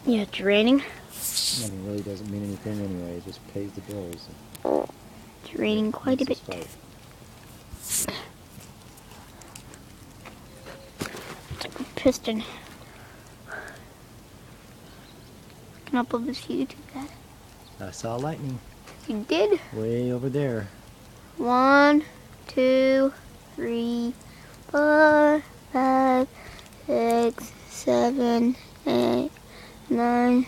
Yeah, it's raining. I mean, it really doesn't mean anything anyway. It just pays the bills. It's raining quite a bit. Fight. Piston. Can upload this to YouTube, Dad? I saw lightning. You did? Way over there. 1, 2, 3, 4, 5, 6, 7, 8, 9,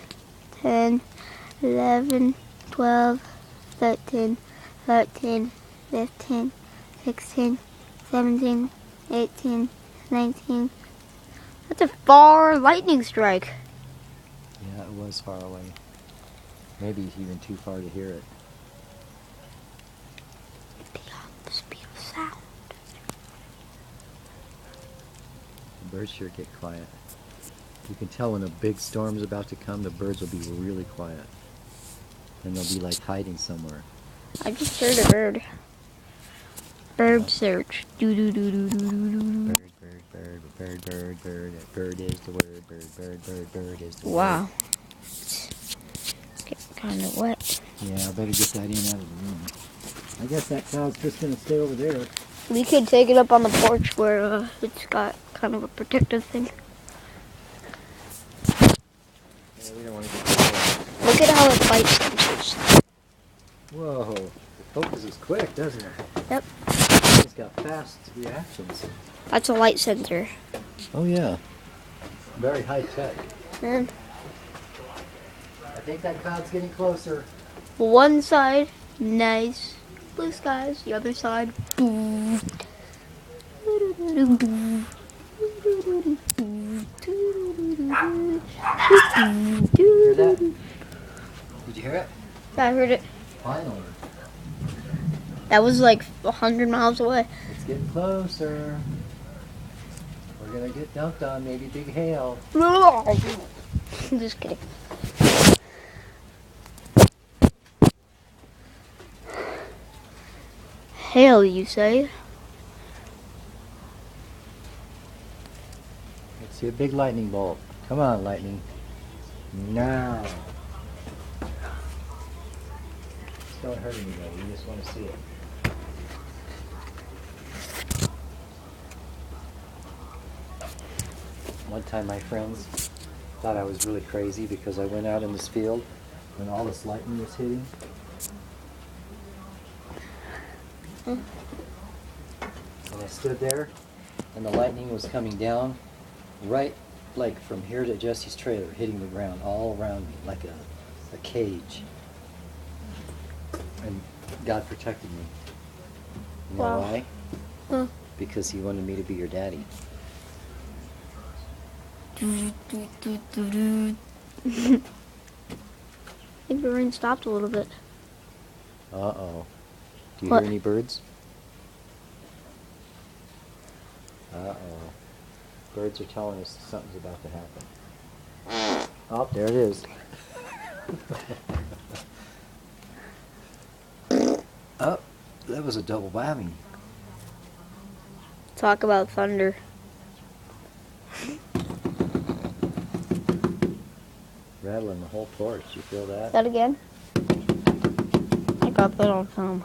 10, 11, 12, 13, 14, 15, 16, 17, 18, 19. That's a far lightning strike. Yeah, it was far away. Maybe even too far to hear it. Beyond the speed of sound. The birds sure get quiet. You can tell when a big storm's about to come, the birds will be really quiet. And they'll be like hiding somewhere. I just heard a bird. Bird search. Do do do do do do do. Bird is the word. Bird is the word. Wow. It's getting kind of wet. Yeah, I better get that in out of the room. I guess that cloud's just gonna stay over there. We could take it up on the porch where it's got kind of a protective thing. Yeah, we don't want to get too close. Look at how it bites sensors. Whoa, it focuses quick, doesn't it? Yep. It's got fast reactions. That's a light sensor. Oh yeah. Very high tech. And I think that cloud's getting closer. one side, nice blue skies. The other side, boom. Hear that? Did you hear it? I heard it. Finally. That was like 100 miles away. It's getting closer. We're gonna get dumped on, maybe big hail. Just kidding. Hail, you say? Let's see a big lightning bolt. Come on, lightning. Now. Just don't hurt anybody. You just want to see it. One time my friends thought I was really crazy because I went out in this field when all this lightning was hitting. And I stood there and the lightning was coming down right like from here to Jesse's trailer, hitting the ground all around me like a cage. And God protected me. You know Wow. why? Huh. Because he wanted me to be your daddy. I think the rain stopped a little bit. Uh-oh. Do you What? hear any birds? Uh-oh. Birds are telling us something's about to happen. Oh, there it is. Oh, that was a double whammy. Talk about thunder. Rattling the whole porch. You feel that? That again? I got that on film.